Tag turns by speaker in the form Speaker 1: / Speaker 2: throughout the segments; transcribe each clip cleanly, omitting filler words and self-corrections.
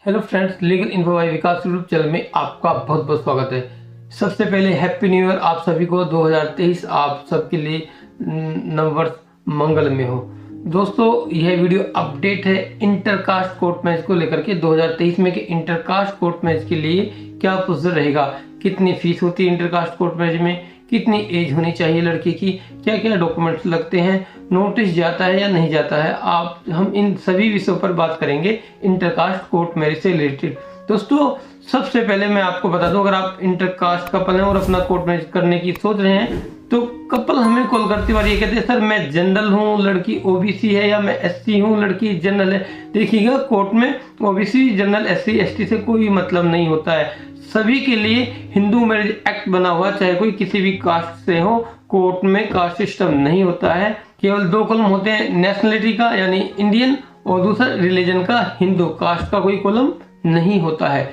Speaker 1: Hello friends, legal info by Vikas YouTube channel में आपका बहुत बहुत स्वागत है। सबसे पहले हैप्पी न्यू ईयर आप सभी को। 2023 आप सबके लिए नववर्ष मंगलमय हो। दोस्तों, यह वीडियो अपडेट है इंटरकास्ट कोर्ट मैच को लेकर के। 2023 में के इंटरकास्ट कोर्ट मैच के लिए क्या प्रोसीजर रहेगा, कितनी फीस होती है इंटरकास्ट कोर्ट मैच में, कितनी एज होनी चाहिए लड़के की, क्या क्या डॉक्यूमेंट्स लगते हैं, नोटिस जाता है या नहीं जाता है, हम इन सभी विषयों पर बात करेंगे इंटरकास्ट कोर्ट मैरिज से रिलेटेड। दोस्तों, सबसे पहले मैं आपको बता दूं, अगर आप इंटरकास्ट कपल हैं और अपना कोर्ट मैरिज करने की सोच रहे हैं तो कपल हमें कॉल करते बार ये कहते हैं, सर मैं जनरल हूँ, लड़की ओबीसी है, या मैं एससी हूँ, लड़की जनरल है। देखिएगा, कोर्ट में ओबीसी, जनरल, एससी, एसटी से कोई मतलब नहीं होता है। सभी के लिए हिंदू मैरिज एक्ट बना हुआ, चाहे कोई किसी भी कास्ट से हो। कोर्ट में कास्ट सिस्टम नहीं होता है। केवल दो कॉलम होते हैं, नेशनलिटी का यानी इंडियन, और दूसरा रिलीजन का हिंदू। कास्ट का कोई कॉलम नहीं होता है।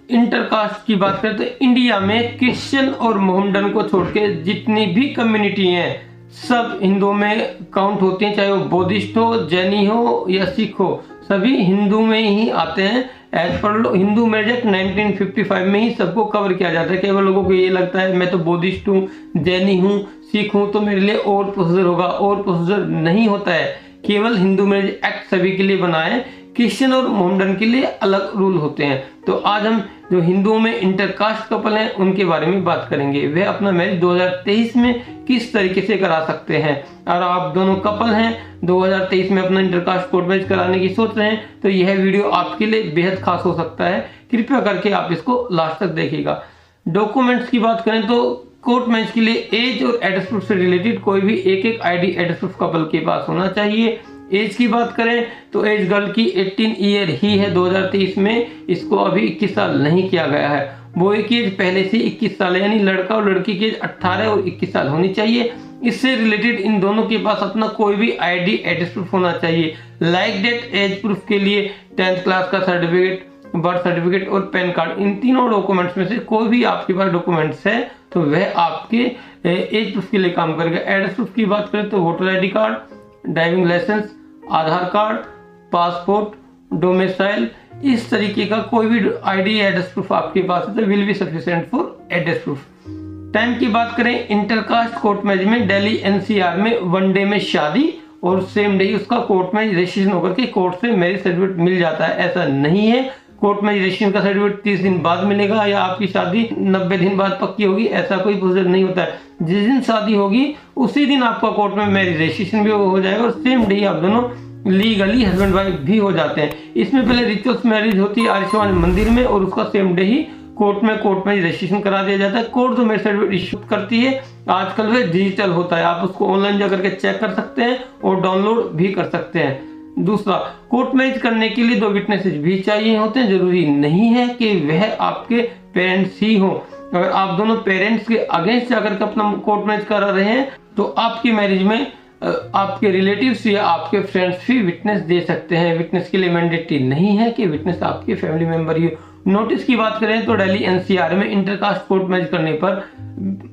Speaker 1: इंटरकास्ट की बात करें तो इंडिया में क्रिश्चियन और मोहम्मडन को छोड़ के जितनी भी कम्युनिटी हैं सब हिंदुओं में काउंट होती हैं, चाहे वो बौद्धिस्ट हो, जैनी हो या सिख हो, सभी हिंदू में ही आते हैं। As per Hindu marriage act 1955 में ही सबको कवर किया जाता है। केवल लोगों को ये लगता है मैं तो बौद्धिस्ट हूँ, जैनी हूँ, सिख हूँ, तो मेरे लिए और प्रोसीजर होगा। और प्रोसीजर नहीं होता है। केवल हिंदू मैरिज एक्ट सभी के लिए बना है, क्रिश्चियन और मोहम्मडन के लिए अलग रूल होते हैं। तो आज हम जो हिंदुओं में इंटरकास्ट कपल हैं उनके बारे में बात करेंगे। वे अपना मैरिज 2023 में किस तरीके से करा सकते हैं। और आप दोनों कपल हैं, 2023 में अपना इंटरकास्ट कोर्ट मैरिज कराने की सोच रहे हैं, तो यह वीडियो आपके लिए बेहद खास हो सकता है। कृपया करके आप इसको लास्ट तक देखिएगा। डॉक्यूमेंट्स की बात करें तो कोर्ट मैरिज के लिए एज और एड्रेस प्रूफ से रिलेटेड कोई भी एक आईडी एड्रेस प्रूफ कपल के पास होना चाहिए। एज की बात करें तो एज गर्ल की 18 ईयर ही है 2023 में। इसको अभी 21 साल नहीं किया गया है। बॉय की एज पहले से 21 साल है, यानी लड़का और लड़की की एज 18 और 21 साल होनी चाहिए। इससे रिलेटेड इन दोनों के पास अपना कोई भी आईडी एड्रेस प्रूफ होना चाहिए। लाइक डेट एज प्रूफ के लिए 10th क्लास का सर्टिफिकेट, बर्थ सर्टिफिकेट और पैन कार्ड, इन तीनों डॉक्यूमेंट्स में से कोई भी आपके पास डॉक्यूमेंट्स है तो वह आपके एज प्रूफ के लिए काम करेगा। एड्रेस प्रूफ की बात करें तो voter ID card, driving licence, Aadhaar card, passport, domicile, इस तरीके का कोई भी आईडी एड्रेस प्रूफ आपके पास है तो will be sufficient for address proof. Time की बात करें, इंटरकास्ट कोर्ट मैरिज में दिल्ली एनसीआर में 1 डे में शादी और सेम डे उसका कोर्ट में रजिस्ट्रेशन होकर के कोर्ट से मैरिज सर्टिफिकेट मिल जाता है। ऐसा नहीं है कोर्ट में रजिस्ट्रेशन का सर्टिफिकेट 30 दिन बाद मिलेगा या आपकी शादी 90 दिन बाद पक्की होगी, ऐसा कोई प्रोसीजर नहीं होता है। जिस दिन शादी होगी उसी दिन आपका कोर्ट में मैरिज रजिस्ट्रेशन भी हो जाएगा और सेम डे आप दोनों लीगली हस्बैंड वाइफ भी हो जाते हैं। इसमें पहले रिचुअल्स मैरिज होती है आर्य समाज मंदिर में और उसका सेम डे ही कोर्ट में रजिस्ट्रेशन करा दिया जाता है। कोर्ट जो मैरिज सर्टिफिकेट इशू करती है आजकल वह डिजिटल होता है, आप उसको ऑनलाइन जाकर के चेक कर सकते हैं और डाउनलोड भी कर सकते हैं। दूसरा, कोर्ट मैरिज करने के लिए 2 विटनेसेस भी चाहिए होते हैं। जरूरी नहीं है कि वह आपके पेरेंट्स ही हो। अगर आप दोनों पेरेंट्स के अगेंस्ट जाकर के अपना कोर्ट मैरिज करा रहे हैं तो आपकी मैरिज में आपके रिलेटिव्स या आपके फ्रेंड्स भी विटनेस दे सकते हैं। विटनेस के लिए मैंडेटरी नहीं है कि विटनेस आपके फैमिली मेंबर ही हो। नोटिस की बात करें तो दिल्ली एनसीआर में इंटरकास्ट कोर्ट मैरिज करने पर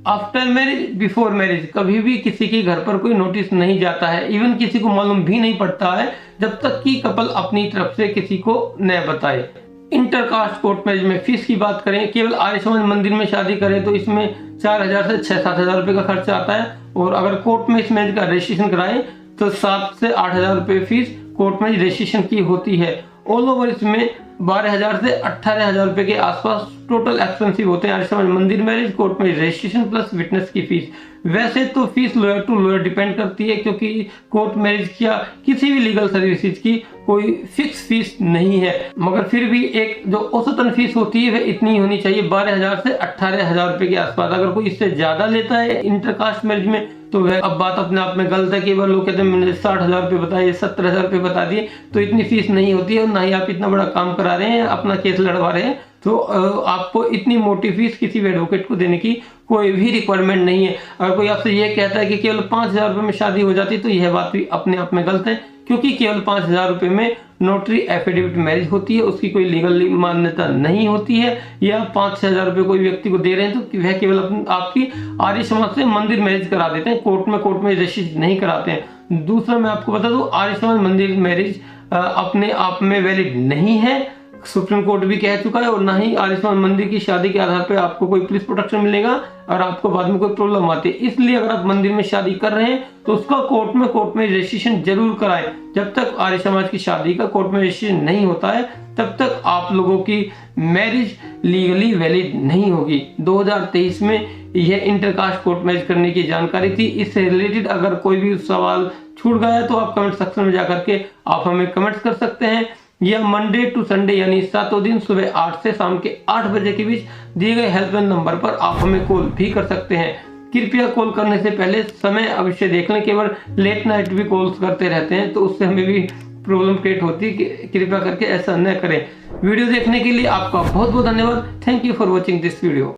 Speaker 1: आफ्टर मैरिज, बिफोर मैरिज कभी भी किसी के घर पर कोई नोटिस नहीं जाता है। इवन किसी को मालूम भी नहीं पड़ता है जब तक कि कपल अपनी तरफ से किसी को न बताए। इंटरकास्ट कोर्ट मैरिज में फीस की बात करें, केवल आर्य समाज मंदिर में शादी करें तो इसमें 4000 से 6-7 हजार रुपये का खर्चा आता है। और अगर कोर्ट में इस मैरिज का रजिस्ट्रेशन कराएं तो 7 से 8 हजार रुपये फीस कोर्ट में रजिस्ट्रेशन की होती है। ऑल ओवर इसमें 12,000 से 18,000 रुपये के आसपास टोटल एक्सपेंसिव होते हैं आर्य समाज मंदिर मैरिज, कोर्ट में रजिस्ट्रेशन प्लस विटनेस की फीस। वैसे तो fees lawyer to lawyer depend करती है, क्योंकि कोर्ट मैरिज या किसी भी लीगल सर्विसेज की कोई फिक्स फीस नहीं है, मगर फिर भी एक जो औसतन फीस होती है वह इतनी होनी चाहिए, 12,000 से 18,000 रुपये के आसपास। अगर कोई इससे ज्यादा लेता है इंटरकास्ट मैरिज में तो वह अब बात अपने आप में गलत है। केवल लोग कहते हैं मैंने 60,000 रुपये बताए, 70,000 रुपये बता दिए, तो इतनी फीस नहीं होती है और ना ही आप इतना बड़ा काम करा रहे हैं, अपना केस लड़वा रहे हैं, तो आपको इतनी मोटी फीस किसी भी एडवोकेट को देने की कोई भी रिक्वायरमेंट नहीं है। अगर कोई आपसे यह कहता है कि केवल 5,000 रुपये में शादी हो जाती तो यह बात भी अपने आप में गलत है, क्योंकि केवल 5,000 रुपये में नोटरी एफिडेविट मैरिज होती है, उसकी कोई लीगल मान्यता नहीं होती है। या 5-6 हजार रुपये कोई व्यक्ति को दे रहे हैं तो वह केवल आपकी आर्य समाज से मंदिर मैरिज करा देते हैं, कोर्ट में रजिस्ट्रेशन नहीं कराते हैं। दूसरा मैं आपको बता दूं, आर्य समाज मंदिर मैरिज अपने आप में वैलिड नहीं है। सुप्रीम कोर्ट भी कह चुका है, और ना ही आर्यमान मंदिर की शादी के आधार पर आपको कोई पुलिस प्रोटेक्शन मिलेगा और आपको बाद में कोई प्रॉब्लम आती है। इसलिए अगर आप मंदिर में शादी कर रहे हैं तो उसका कोर्ट में रजिस्ट्रेशन जरूर कराएं। जब तक आर्य समाज की शादी का कोर्ट में रजिस्ट्रेशन नहीं होता है तब तक आप लोगों की मैरिज लीगली वैलिड नहीं होगी। 2023 में यह इंटरकास्ट कोर्ट मैरिज करने की जानकारी थी। इससे रिलेटेड अगर कोई भी सवाल छूट गया तो आप कमेंट सेक्शन में जाकर के आप हमें कमेंट्स कर सकते हैं, या मंडे टू संडे यानी 7 दिन सुबह 8 से शाम के 8 बजे के बीच दिए गए हेल्पलाइन नंबर पर आप हमें कॉल भी कर सकते हैं। कृपया कॉल करने से पहले समय अवश्य देख लें। केवल लेट नाइट भी कॉल्स करते रहते हैं तो उससे हमें भी प्रॉब्लम क्रिएट होती है। कृपया करके ऐसा न करें। वीडियो देखने के लिए आपका बहुत बहुत धन्यवाद। Thank you for watching this video.